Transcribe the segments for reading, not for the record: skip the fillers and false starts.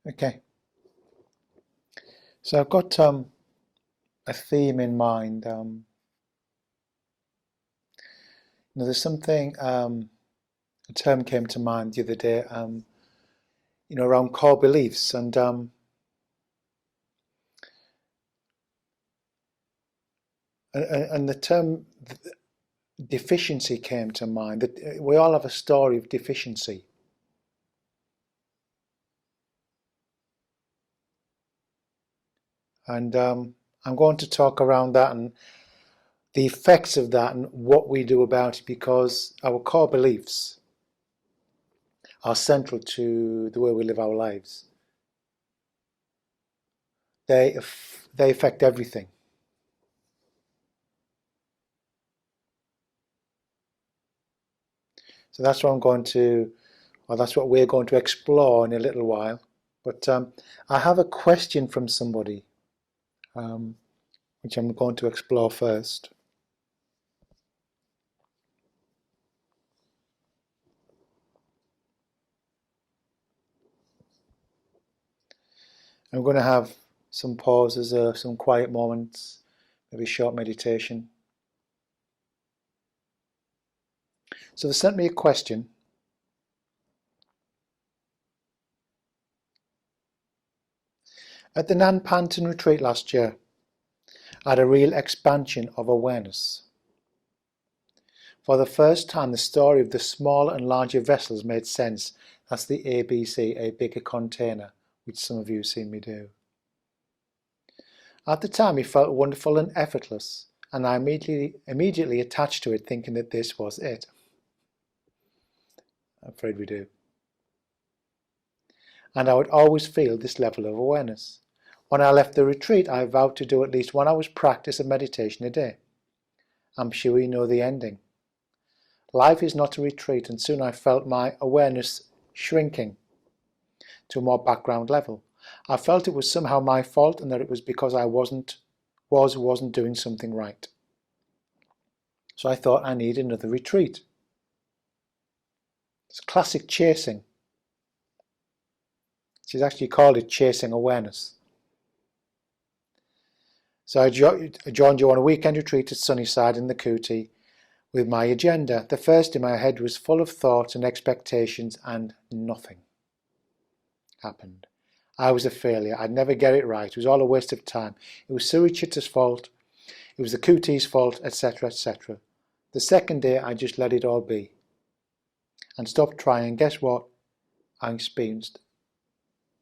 Okay, so I've got a theme in mind. There's something, a term came to mind the other day, around core beliefs, and the term deficiency came to mind. That we all have a story of deficiency, and I'm going to talk around that and the effects of that and what we do about it, because our core beliefs are central to the way we live our lives. They affect everything. So that's what that's what we're going to explore in a little while. But I have a question from somebody, which I'm going to explore first. I'm going to have some pauses, some quiet moments, maybe short meditation. So they sent me a question. At the Nanpantan retreat last year, I had a real expansion of awareness. For the first time, the story of the smaller and larger vessels made sense. That's the ABC, a bigger container, which some of you have seen me do. At the time, it felt wonderful and effortless, and I immediately attached to it, thinking that this was it. I'm afraid we do. And I would always feel this level of awareness. When I left the retreat, I vowed to do at least 1 hour's practice of meditation a day. I'm sure you know the ending. Life is not a retreat, and soon I felt my awareness shrinking to a more background level. I felt it was somehow my fault and that it was because I wasn't doing something right. So I thought I need another retreat. It's classic chasing. She's actually called it chasing awareness. So I joined you on a weekend retreat at Sunnyside in the Cootie with my agenda. The first in my head was full of thoughts and expectations, and nothing happened. I was a failure. I'd never get it right. It was all a waste of time. It was Suryacitta's fault. It was the Cootie's fault, etc., etc. The second day, I just let it all be and stopped trying. Guess what? I experienced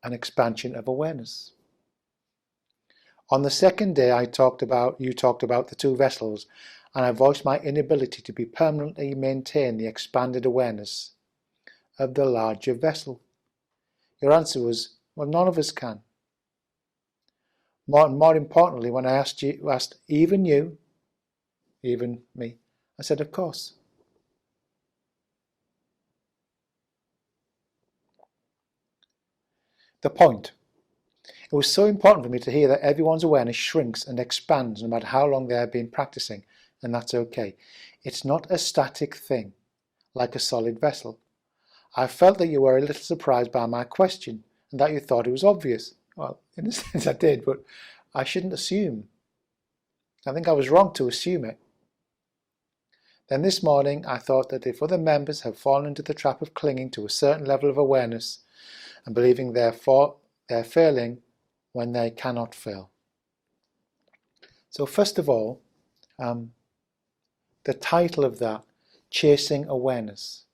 an expansion of awareness. On the second day, you talked about the 2 vessels, and I voiced my inability to be permanently maintain the expanded awareness of the larger vessel. Your answer was, well, none of us can. More importantly, when I asked even me, I said, of course. The point. It was so important for me to hear that everyone's awareness shrinks and expands no matter how long they have been practicing, and that's okay. It's not a static thing, like a solid vessel. I felt that you were a little surprised by my question, and that you thought it was obvious. Well, in a sense I did, but I shouldn't assume. I think I was wrong to assume it. Then this morning I thought that if other members have fallen into the trap of clinging to a certain level of awareness and believing they're failing when they cannot fail. So first of all, the title of that, Chasing Awareness.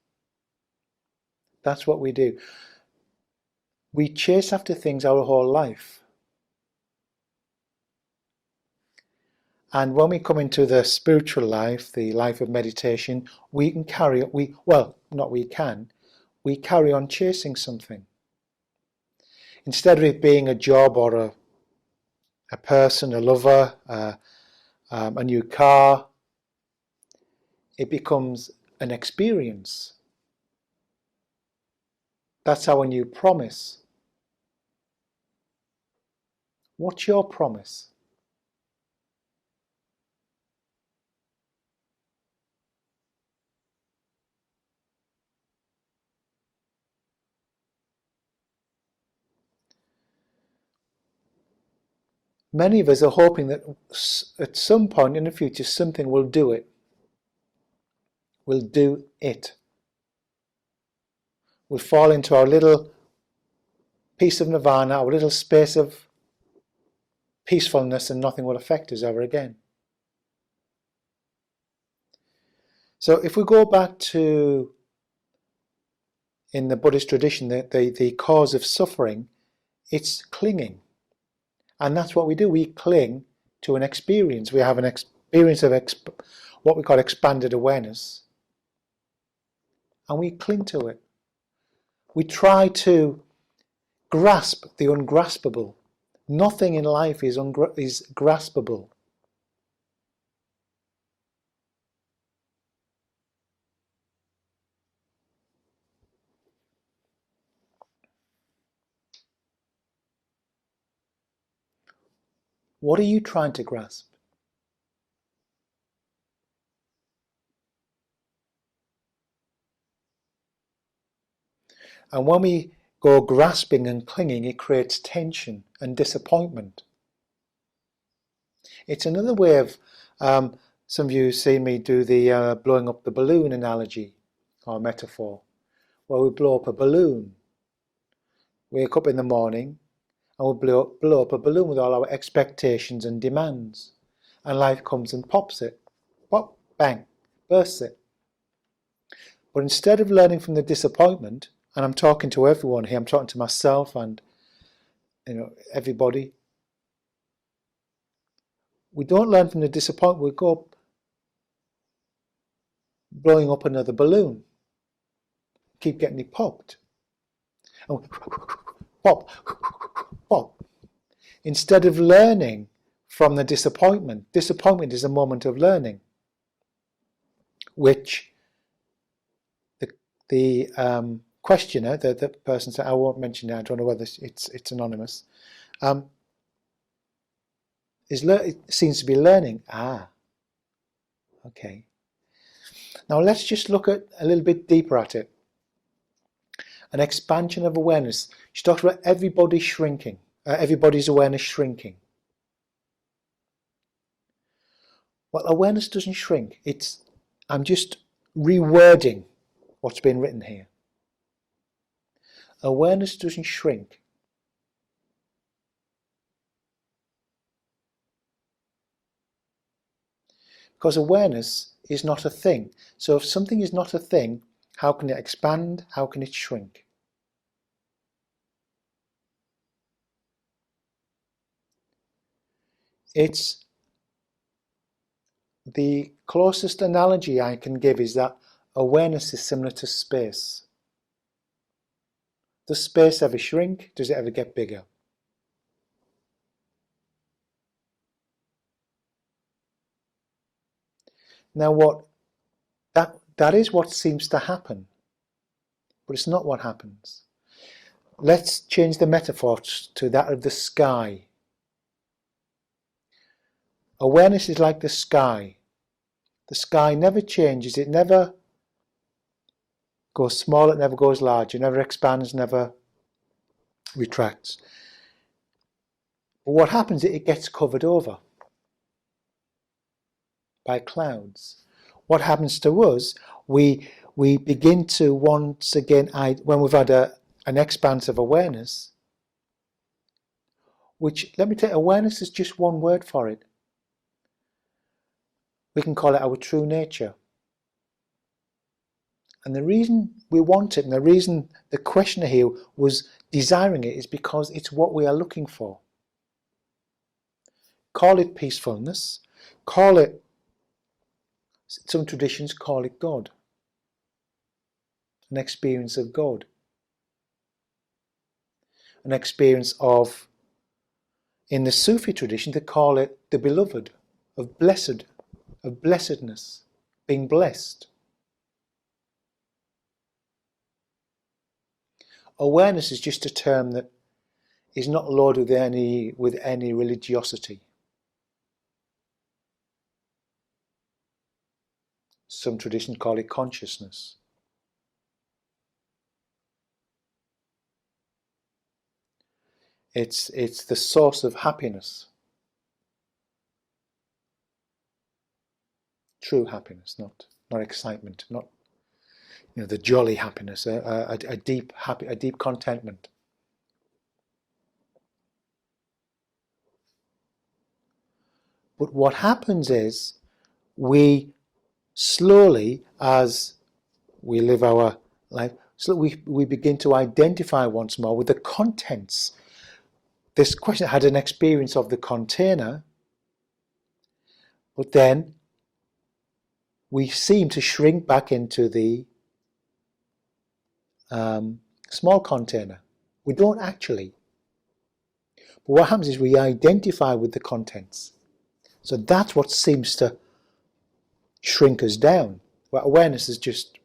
That's what we do. We chase after things our whole life. And when we come into the spiritual life, the life of meditation, we carry on chasing something. Instead of it being a job or a person, a lover, a new car, it becomes an experience. That's our new promise. What's your promise? Many of us are hoping that at some point in the future something will do it. Will do it. We'll fall into our little piece of nirvana, our little space of peacefulness, and nothing will affect us ever again. So if we go back to, in the Buddhist tradition, the cause of suffering, it's clinging. And that's what we do. We cling to an experience. We have an experience of what we call expanded awareness. And we cling to it. We try to grasp the ungraspable. Nothing in life is graspable. What are you trying to grasp? And when we go grasping and clinging, it creates tension and disappointment. It's another way of, some of you see me do the blowing up the balloon analogy or metaphor, where we blow up a balloon. Wake up in the morning and we blow up a balloon with all our expectations and demands. And life comes and pops it. Pop, bang, bursts it. But instead of learning from the disappointment, and I'm talking to everyone here, I'm talking to myself and everybody, we don't learn from the disappointment, we go up blowing up another balloon. Keep getting it popped. And pop, pop. Instead of learning from the disappointment. Disappointment is a moment of learning, which the questioner, the person said, I won't mention it, I don't know whether it's anonymous, it seems to be learning. Okay. Now let's just look at a little bit deeper at it. An expansion of awareness. She talks about everybody shrinking, everybody's awareness shrinking. Well, awareness doesn't shrink. I'm just rewording what's been written here. Awareness doesn't shrink. Because awareness is not a thing. So if something is not a thing, how can it expand? How can it shrink? It's the closest analogy I can give is that awareness is similar to space. Does space ever shrink? Does it ever get bigger? Now that is what seems to happen, but it's not what happens. Let's change the metaphor to that of the sky. Awareness is like the sky. The sky never changes, it never goes small, it never goes large, it never expands, never retracts. But what happens is it gets covered over by clouds. What happens to us, we begin to once again, when we've had an expanse of awareness, which, let me tell you, awareness is just one word for it. We can call it our true nature. And the reason we want it, and the reason the questioner here was desiring it, is because it's what we are looking for. Call it peacefulness, call it, some traditions call it God, an experience of God, an experience of, in the Sufi tradition they call it the beloved, of blessedness, being blessed. Awareness is just a term that is not loaded with any religiosity. Some traditions call it consciousness. It's the source of happiness. true happiness, not excitement, not the jolly happiness, a deep contentment. But what happens is we slowly, as we live our life, so we begin to identify once more with the contents. This question had an experience of the container, but then we seem to shrink back into the small container. We don't actually. But what happens is we identify with the contents. So that's what seems to shrink us down. Well, awareness is just,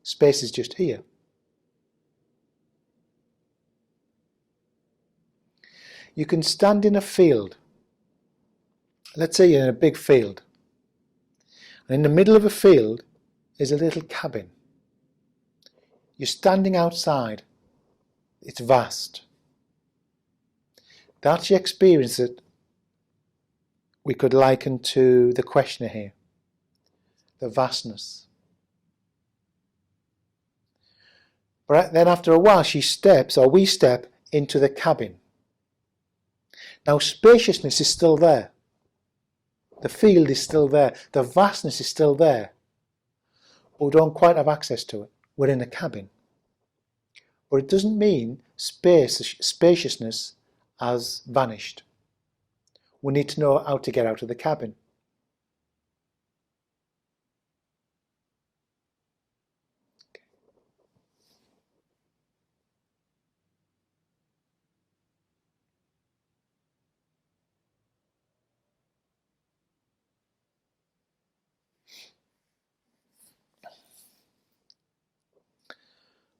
space is just here. You can stand in a field. Let's say you're in a big field. And in the middle of a field is a little cabin. You're standing outside. It's vast. That's the experience that we could liken to the questioner here. The vastness. But then after a while we step into the cabin. Now spaciousness is still there. The field is still there. The vastness is still there. But we don't quite have access to it. We're in a cabin. But it doesn't mean spaciousness has vanished. We need to know how to get out of the cabin.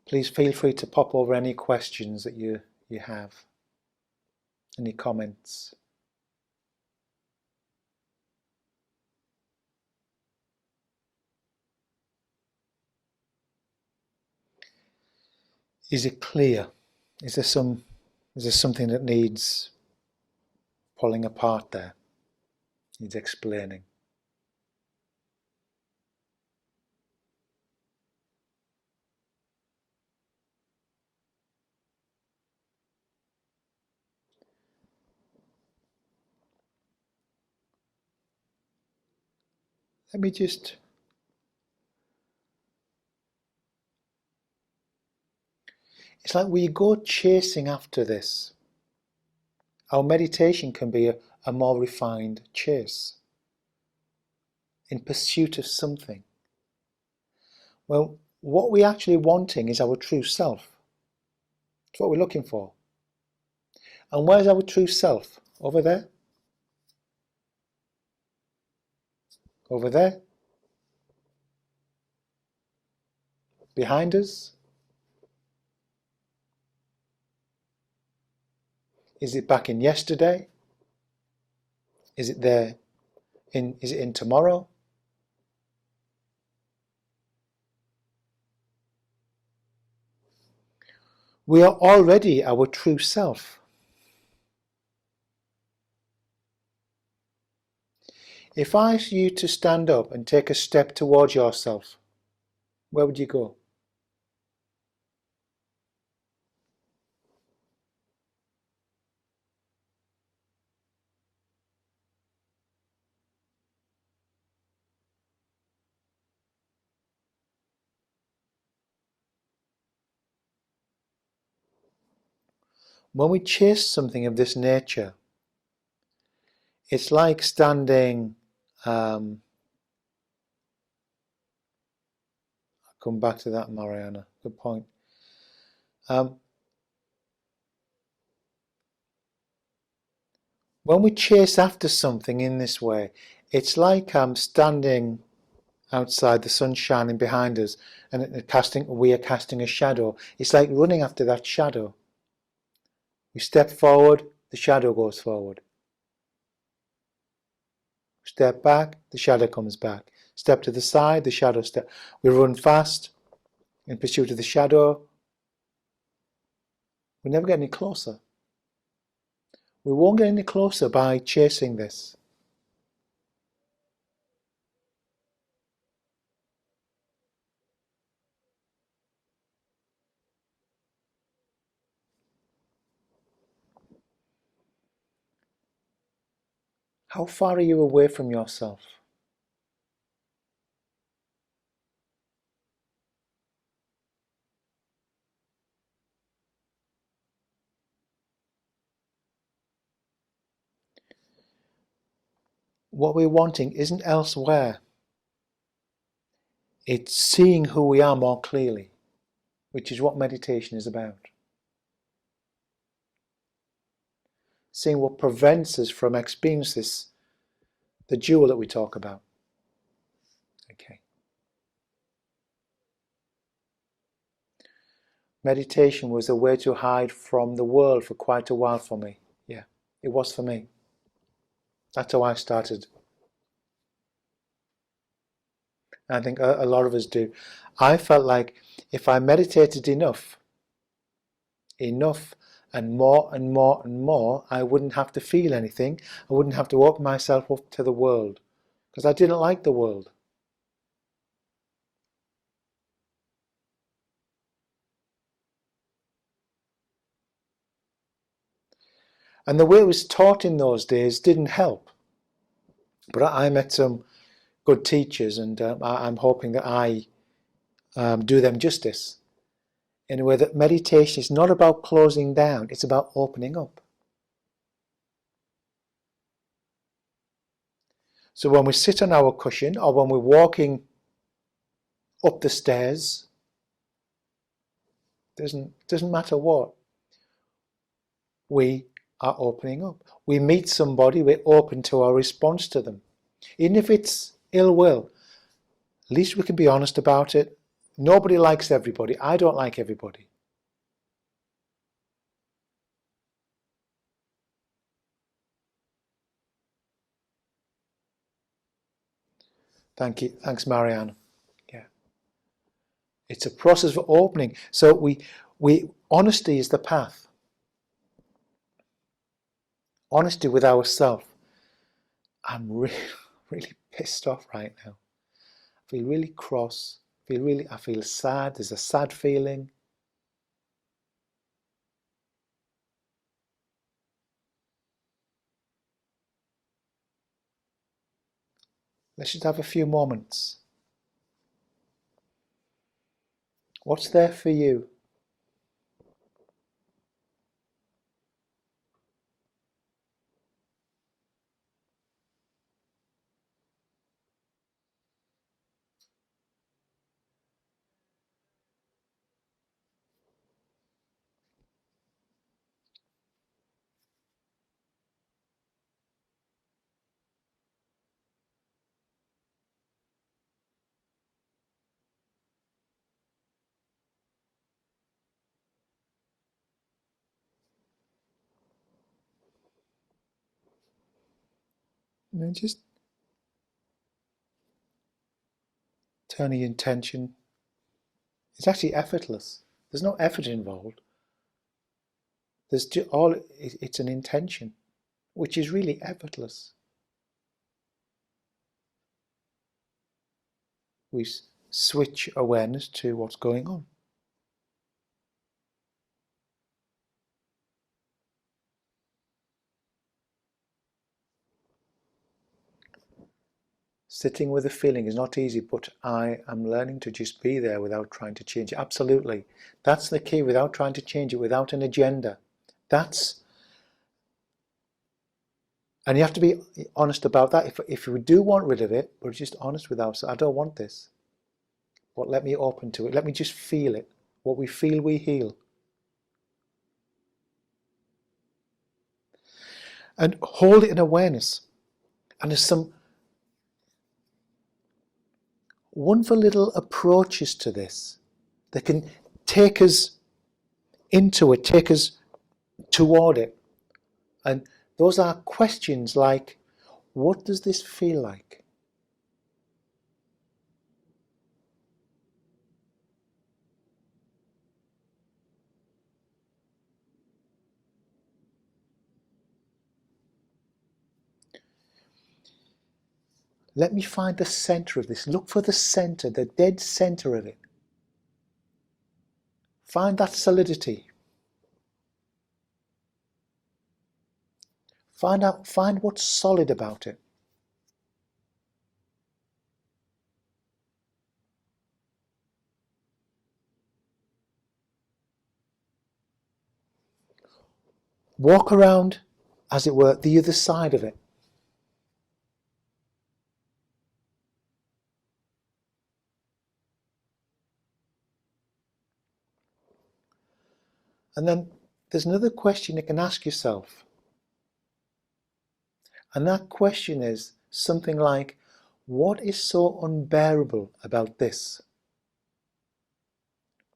Please feel free to pop over any questions that you have, any comments. Is it clear? Is there something that needs pulling apart there? Needs explaining? Let me just it's like we go chasing after this. Our meditation can be a more refined chase in pursuit of something. Well, what we're actually wanting is our true self. It's what we're looking for. And where's our true self? Over there? Over there? Behind us? Is it back in yesterday? Is it there? Is it in tomorrow? We are already our true self. If I asked you to stand up and take a step towards yourself, where would you go? When we chase something of this nature, it's like standing, I'll come back to that, Mariana, good point. When we chase after something in this way, it's like standing outside, the sun shining behind us, and we are casting a shadow. It's like running after that shadow. We step forward, the shadow goes forward. Step back, the shadow comes back. Step to the side, the shadow step. We run fast in pursuit of the shadow. We never get any closer. We won't get any closer by chasing this. How far are you away from yourself? What we're wanting isn't elsewhere. It's seeing who we are more clearly, which is what meditation is about. Seeing what prevents us from experiencing this, the jewel that we talk about. Okay. Meditation was a way to hide from the world for quite a while for me. Yeah, it was for me. That's how I started. I think a lot of us do. I felt like if I meditated enough and more and more and more, I wouldn't have to feel anything. I wouldn't have to open myself up to the world, because I didn't like the world. And the way it was taught in those days didn't help. But I met some good teachers, and I'm hoping that I do them justice in a way that meditation is not about closing down, it's about opening up. So when we sit on our cushion, or when we're walking up the stairs, doesn't matter what, we are opening up. We meet somebody, we're open to our response to them. Even if it's ill will, at least we can be honest about it. Nobody likes everybody. I don't like everybody. Thank you. Thanks, Marianne. Yeah. It's a process of opening. So honesty is the path. Honesty with ourselves. I'm really pissed off right now. I feel really cross. I feel sad. There's a sad feeling. Let's just have a few moments. What's there for you? Just turning intention. It's actually effortless. There's no effort involved. It's an intention, which is really effortless. We switch awareness to what's going on. Sitting with a feeling is not easy, but I am learning to just be there without trying to change it. Absolutely. That's the key, without trying to change it, without an agenda. And you have to be honest about that. If we do want rid of it, we're just honest with ourselves. I don't want this. But let me open to it. Let me just feel it. What we feel, we heal. And hold it in awareness. And there's some wonderful little approaches to this that can take us into it, take us toward it. And those are questions like, what does this feel like? Let me find the center of this. Look for the center, the dead center of it. Find that solidity. Find what's solid about it. Walk around, as it were, the other side of it. And then there's another question you can ask yourself. And that question is something like, what is so unbearable about this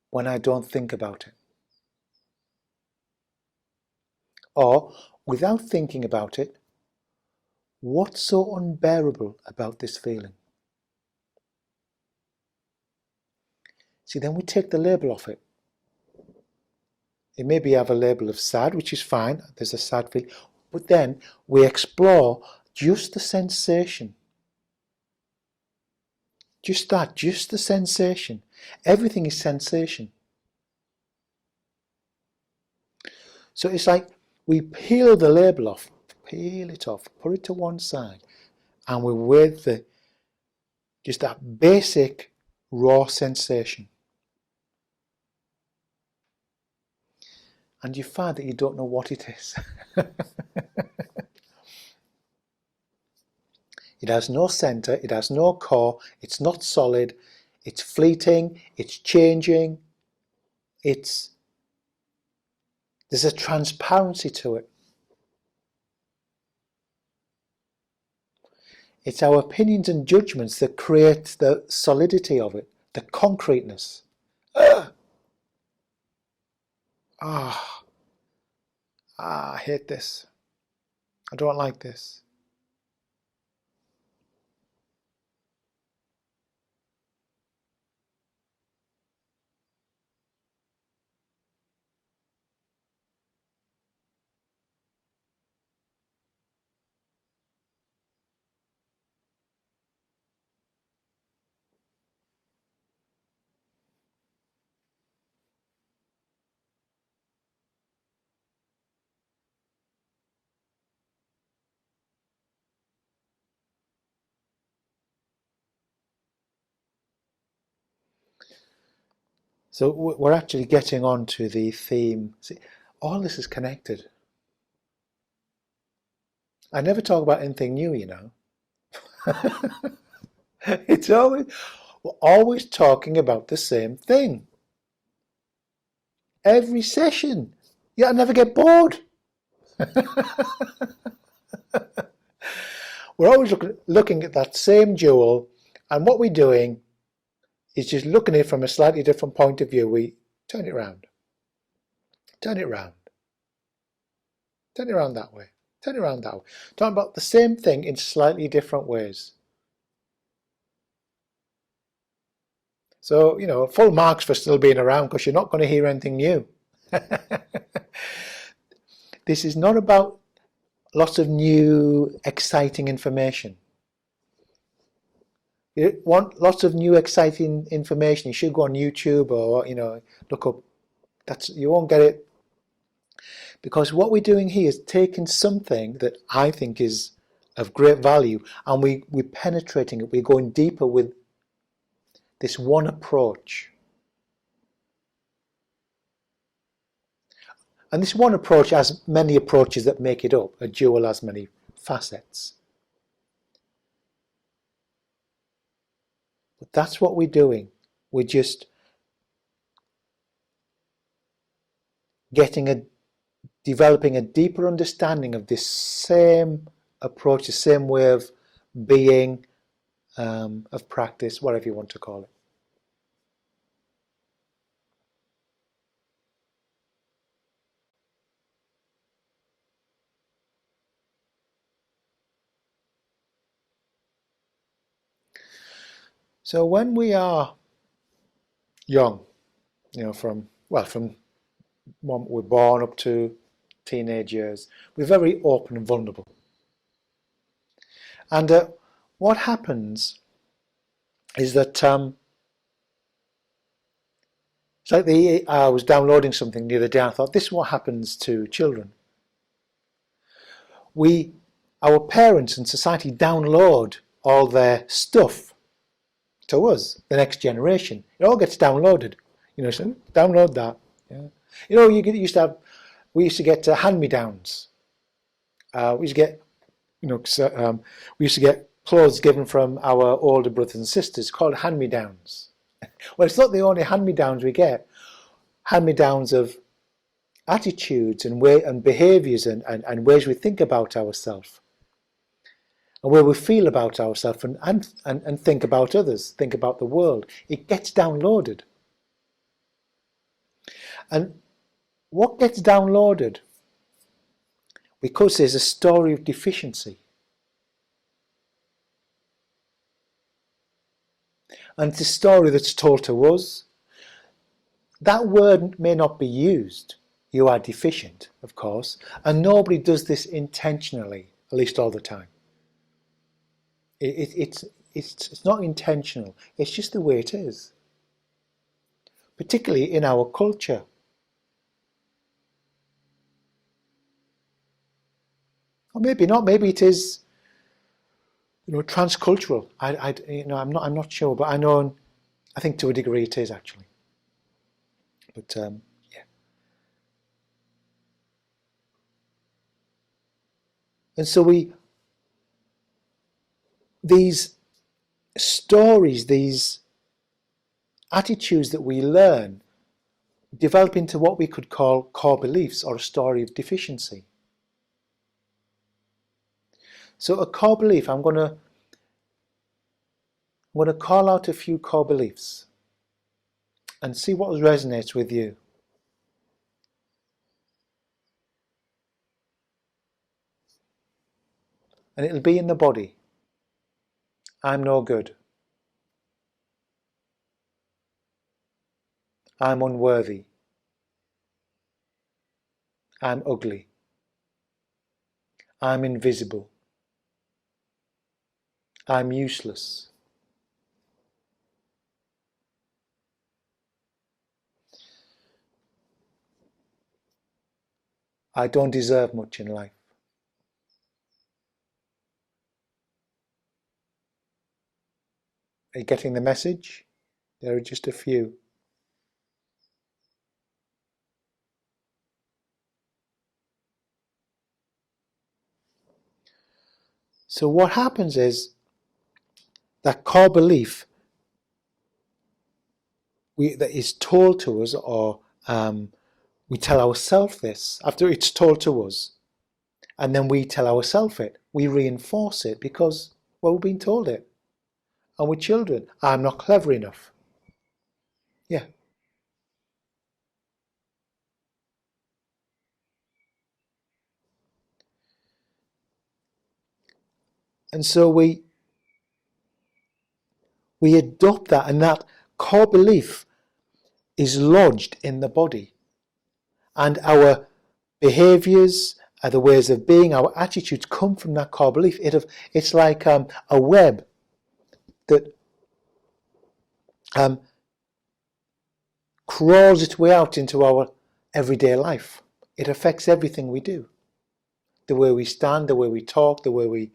when I don't think about it? Or, without thinking about it, what's so unbearable about this feeling? See, then we take the label off it. It maybe have a label of sad, which is fine, there's a sad feeling, but then we explore just the sensation. Just that, just the sensation. Everything is sensation. So it's like we peel the label off, peel it off, put it to one side, and we're with just that basic raw sensation. And you find that you don't know what it is. It has no center, it has no core, it's not solid, it's fleeting, it's changing, there's a transparency to it. It's our opinions and judgments that create the solidity of it, the concreteness. I hate this. I don't like this. So we're actually getting on to the theme. See, all this is connected. I never talk about anything new, you know. We're always talking about the same thing. Every session. Yeah, I never get bored. We're always looking at that same jewel, and what we're doing is just looking at it from a slightly different point of view. We turn it around, turn it around, turn it around that way, turn it around that way. Talking about the same thing in slightly different ways. So, you know, full marks for still being around, because you're not going to hear anything new. This is not about lots of new, exciting information. You want lots of new, exciting information, you should go on YouTube or, you know, look up. You won't get it. Because what we're doing here is taking something that I think is of great value, and we're penetrating it. We're going deeper with this one approach. And this one approach has many approaches that make it up. A jewel has many facets. But that's what we're doing. We're just developing a deeper understanding of this same approach, the same way of being, of practice, whatever you want to call it. So when we are young, you know, from when we're born up to teenage years, we're very open and vulnerable. And what happens is that it's like I was downloading something the other day, and I thought, this is what happens to children. our parents and society download all their stuff to us, the next generation. It all gets downloaded. So download that. Yeah. We used to get hand-me-downs. We used to get, we used to get clothes given from our older brothers and sisters called hand-me-downs. Well, it's not the only hand-me-downs we get. Hand-me-downs of attitudes and behaviours and ways we think about ourselves, and where we feel about ourselves and think about others, think about the world. It gets downloaded. And what gets downloaded, because there's a story of deficiency. And it's a story that's told to us. That word may not be used. You are deficient, of course, and nobody does this intentionally, at least all the time. It's not intentional. It's just the way it is, particularly in our culture. Or maybe not. Maybe it is, transcultural. I'm not sure, but I think to a degree it is actually. But yeah. And so these stories, these attitudes that we learn, develop into what we could call core beliefs, or a story of deficiency. So a core belief, I'm going to call out a few core beliefs and see what resonates with you. And it'll be in the body. I'm no good. I'm unworthy. I'm ugly. I'm invisible. I'm useless. I don't deserve much in life. Are you getting the message? There are just a few. So what happens is that core belief that is told to us, or we tell ourselves this after it's told to us, and then we tell ourselves it. We reinforce it because, well, we've been told it. And we're children. I'm not clever enough. Yeah. And so we adopt that, and that core belief is lodged in the body. And our behaviours, the ways of being, our attitudes come from that core belief. It's like a web that crawls its way out into our everyday life. It affects everything we do. The way we stand, the way we talk, the way we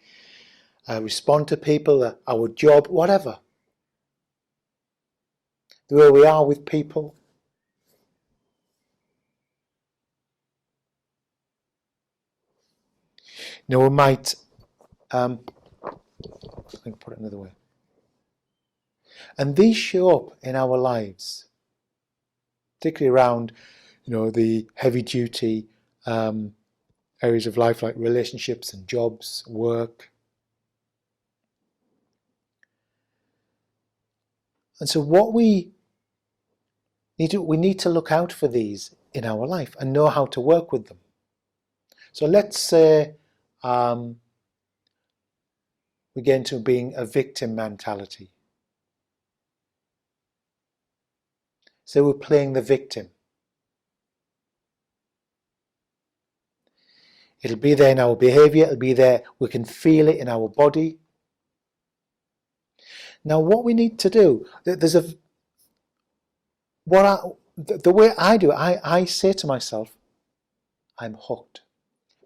respond to people, our job, whatever. The way we are with people. We might, let me put it another way. And these show up in our lives, particularly around, the heavy-duty areas of life like relationships and jobs, work. And so what we need to look out for these in our life and know how to work with them. So let's say we get into being a victim mentality. So we're playing the victim. It'll be there in our behaviour, it'll be there, we can feel it in our body. Now what we need to do, the way I do it, I say to myself, I'm hooked.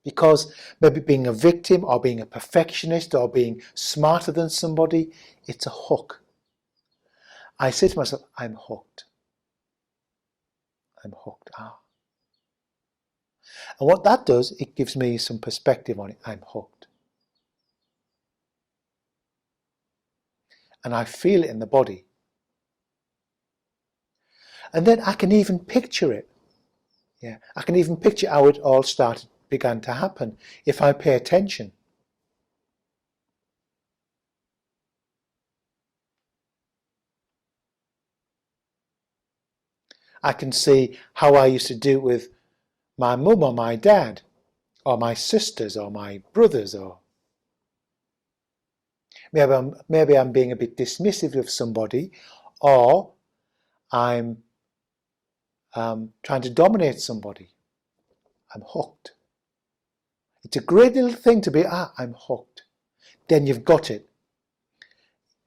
Because maybe being a victim or being a perfectionist or being smarter than somebody, it's a hook. I say to myself, I'm hooked. I'm hooked. And what that does, it gives me some perspective on it. I'm hooked. And I feel it in the body. And then I can even picture it. Yeah, I can even picture how it all began to happen if I pay attention. I can see how I used to do it with my mum or my dad or my sisters or my brothers, or maybe I'm being a bit dismissive of somebody, or I'm trying to dominate somebody. I'm hooked. It's a great little thing to be, I'm hooked. Then you've got it.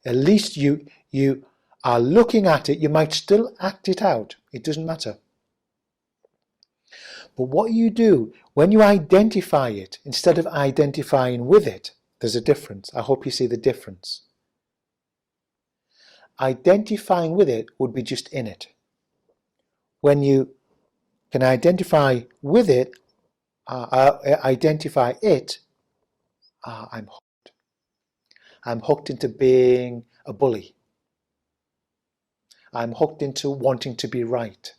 At least you are looking at it. You might still act it out. It doesn't matter. But what you do, when you identify it, instead of identifying with it, there's a difference. I hope you see the difference. Identifying with it would be just in it. When you can identify with it, identify it, I'm hooked. I'm hooked into being a bully. I'm hooked into wanting to be right.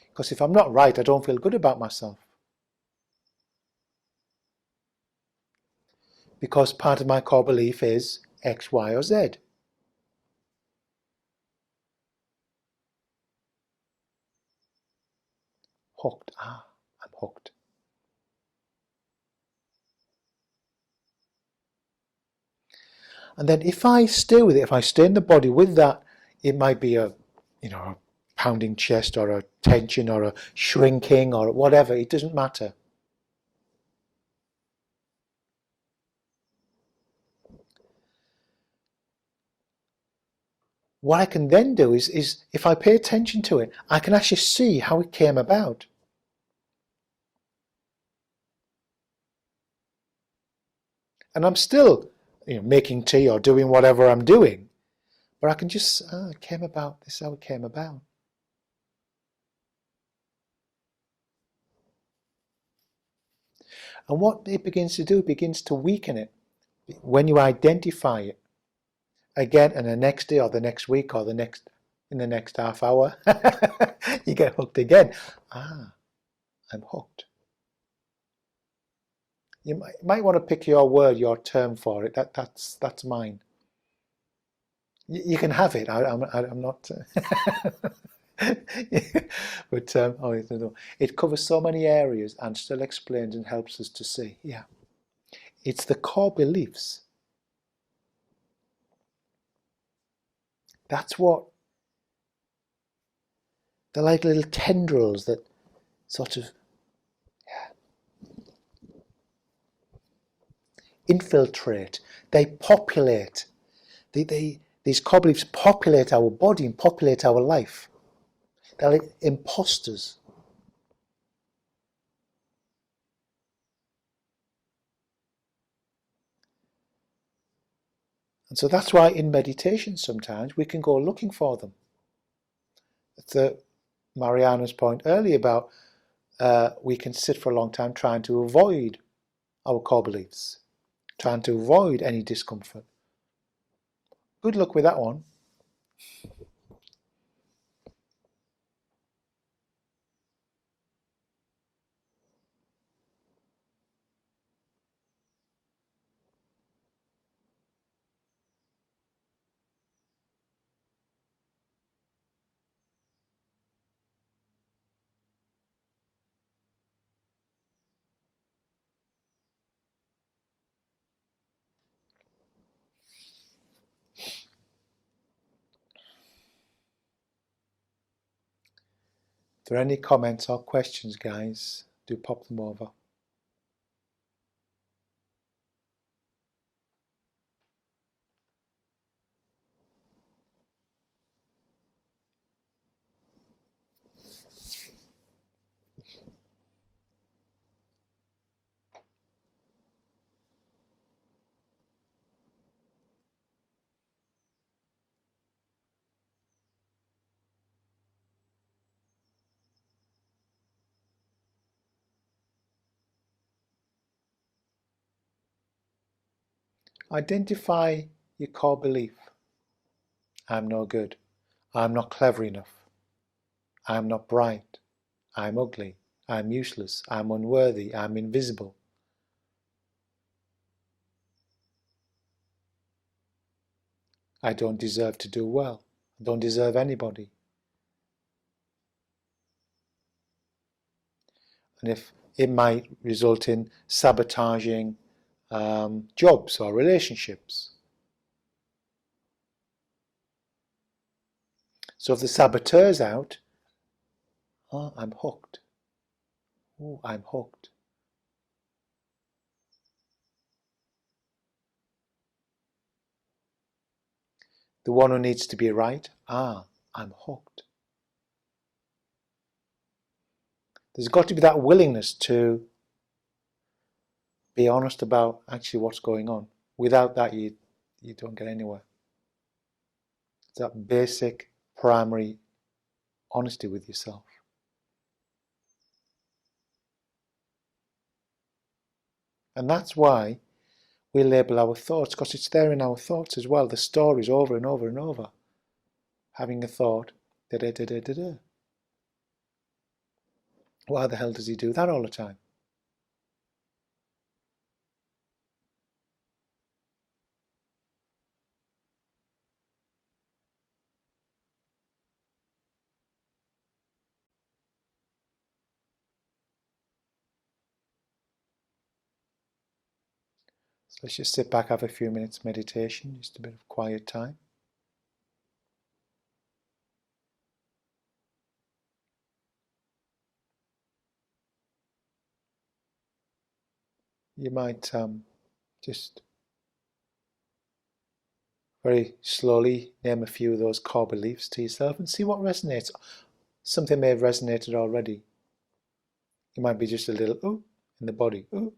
Because if I'm not right, I don't feel good about myself. Because part of my core belief is X, Y, or Z. Hooked. I'm hooked. And then if I stay with it, if I stay in the body with that, it might be a pounding chest or a tension or a shrinking or whatever. It doesn't matter. What I can then do is if I pay attention to it, I can actually see how it came about. And I'm still making tea or doing whatever I'm doing, but I can just, it came about, this is how it came about. And what it begins to do, it begins to weaken it. When you identify it, again, and the next day or the next week or in the next half hour, you get hooked again. I'm hooked. You might want to pick your word, your term for it. That's mine. You can have it. I'm not. But it covers so many areas and still explains and helps us to see. Yeah, it's the core beliefs. That's what they're like, little tendrils that sort of infiltrate. They populate. These core beliefs populate our body and populate our life. They're like imposters. And so that's why in meditation sometimes we can go looking for them. It's Mariana's point earlier about we can sit for a long time trying to avoid our core beliefs, trying to avoid any discomfort. Good luck with that one. If there are any comments or questions, guys, do pop them over. Identify your core belief. I'm no good. I'm not clever enough. I'm not bright. I'm ugly. I'm useless. I'm unworthy. I'm invisible. I don't deserve to do well. I don't deserve anybody. And if it might result in sabotaging jobs or relationships. So if the saboteur's out, oh, I'm hooked. Oh, I'm hooked. The one who needs to be right, I'm hooked. There's got to be that willingness to be honest about actually what's going on. Without that, you don't get anywhere. It's that basic, primary honesty with yourself. And that's why we label our thoughts, because it's there in our thoughts as well. The stories over and over and over. Having a thought, da-da-da-da-da-da. Why the hell does he do that all the time? So let's just sit back, have a few minutes meditation, just a bit of quiet time. You might just very slowly name a few of those core beliefs to yourself and see what resonates. Something may have resonated already. It might be just a little ooh in the body. Ooh.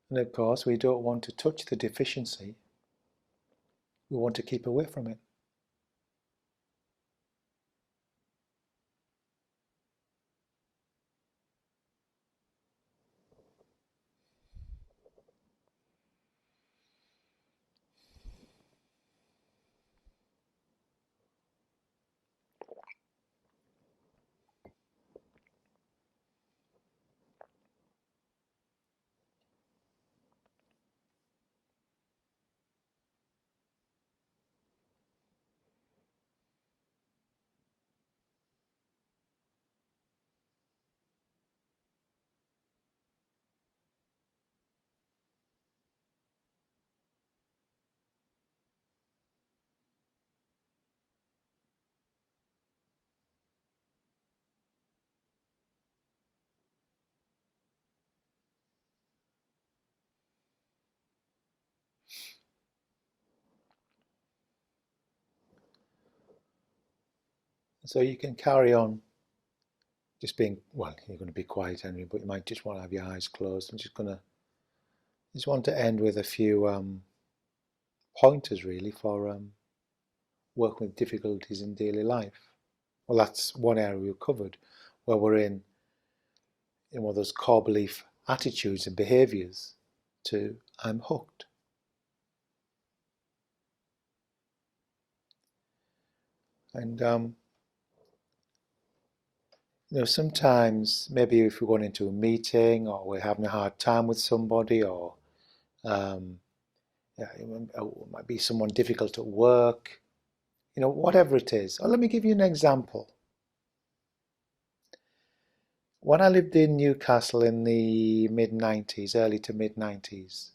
And of course, we don't want to touch the deficiency. We want to keep away from it. So you can carry on just being, well, you're going to be quiet anyway, but you might just want to have your eyes closed. I'm just want to end with a few pointers really for working with difficulties in daily life. Well, that's one area we've covered, where we're in one of those core belief attitudes and behaviors to I'm hooked. And sometimes maybe if we're going into a meeting or we're having a hard time with somebody, or it might be someone difficult at work, whatever it is. Or let me give you an example. When I lived in Newcastle in the mid-90s, early to mid-90s,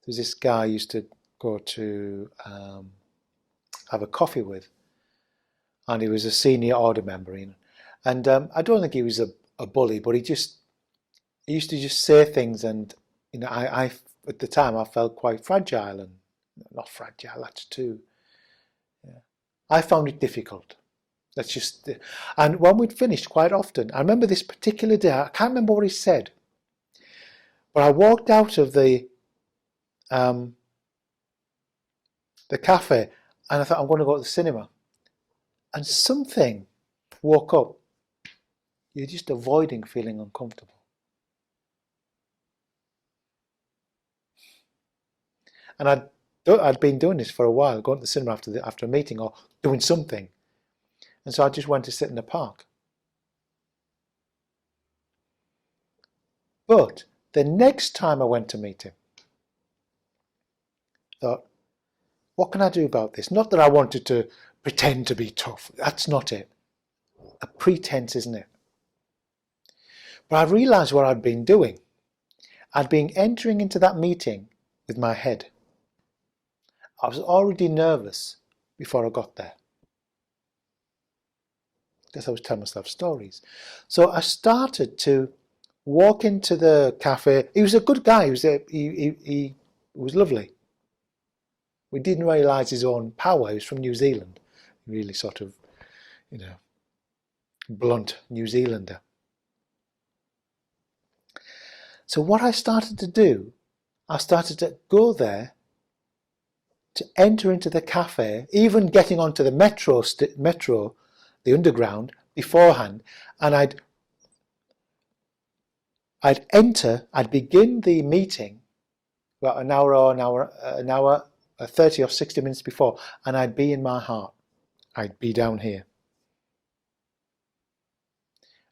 there was this guy I used to go to have a coffee with, and he was a senior order member. And I don't think he was a bully, but he used to just say things, and I at the time I felt quite fragile, and not fragile, that's too. Yeah. I found it difficult. That's just, and when we'd finished quite often, I remember this particular day, I can't remember what he said, but I walked out of the cafe and I thought, I'm going to go to the cinema. And something woke up. You're just avoiding feeling uncomfortable. And I'd been doing this for a while, going to the cinema after a meeting or doing something. And so I just went to sit in the park. But the next time I went to meet him, I thought, what can I do about this? Not that I wanted to pretend to be tough. That's not it. A pretense, isn't it? But I realised what I'd been doing. I'd been entering into that meeting with my head. I was already nervous before I got there, because I was telling myself stories. So I started to walk into the cafe. He was a good guy. He was lovely. We didn't realise his own power. He was from New Zealand. Really sort of, blunt New Zealander. So what I started to do, I started to go there, to enter into the cafe, even getting onto the metro, the underground, beforehand, and I'd begin the meeting about an hour, 30 or 60 minutes before, and I'd be in my heart. I'd be down here.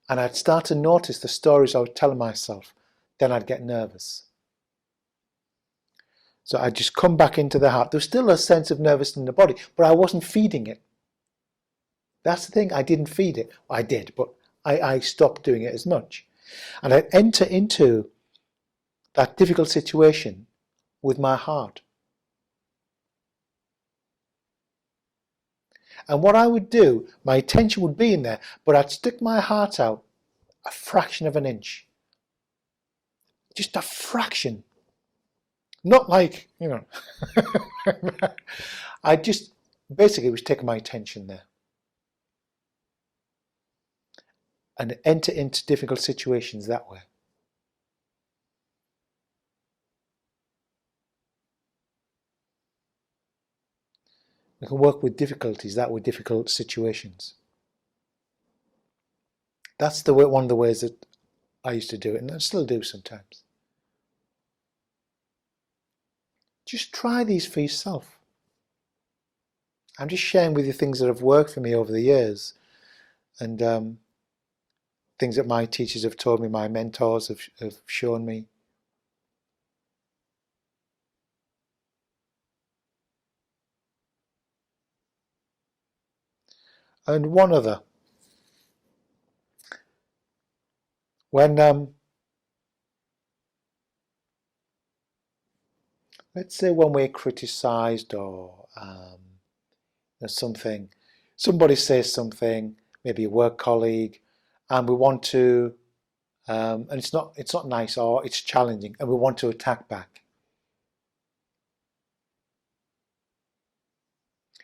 And I'd start to notice the stories I would tell myself. Then I'd get nervous. So I'd just come back into the heart. There was still a sense of nervousness in the body, but I wasn't feeding it. That's the thing, I didn't feed it. I did, but I stopped doing it as much. And I'd enter into that difficult situation with my heart. And what I would do, my attention would be in there, but I'd stick my heart out a fraction of an inch. Just a fraction. Not like, I just basically was taking my attention there. And enter into difficult situations that way. We can work with difficulties that were difficult situations. That's one of the ways that I used to do it, and I still do sometimes. Just try these for yourself. I'm just sharing with you things that have worked for me over the years, and things that my teachers have told me, my mentors have shown me. And one other. When let's say when we're criticised or somebody says something, maybe a work colleague, and we want to, and it's not nice or it's challenging, and we want to attack back.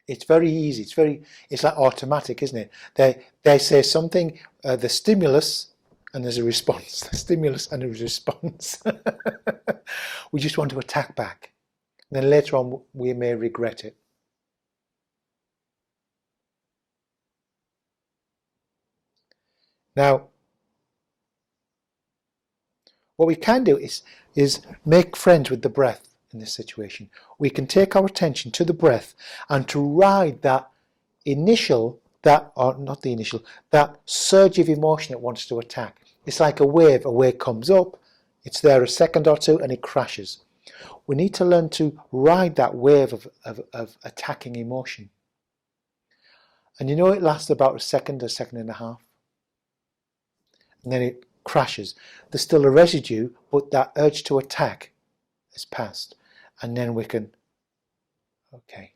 It's very easy. It's like automatic, isn't it? They say something, the stimulus, and there's a response. The stimulus and a response. We just want to attack back. And then later on, we may regret it. Now, what we can do is make friends with the breath in this situation. We can take our attention to the breath and to ride that that surge of emotion it wants to attack. It's like a wave. A wave comes up, it's there a second or two, and it crashes. We need to learn to ride that wave of attacking emotion. And it lasts about a second and a half. And then it crashes. There's still a residue, but that urge to attack has passed. And then we can, okay.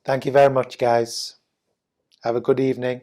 Thank you very much, guys. Have a good evening.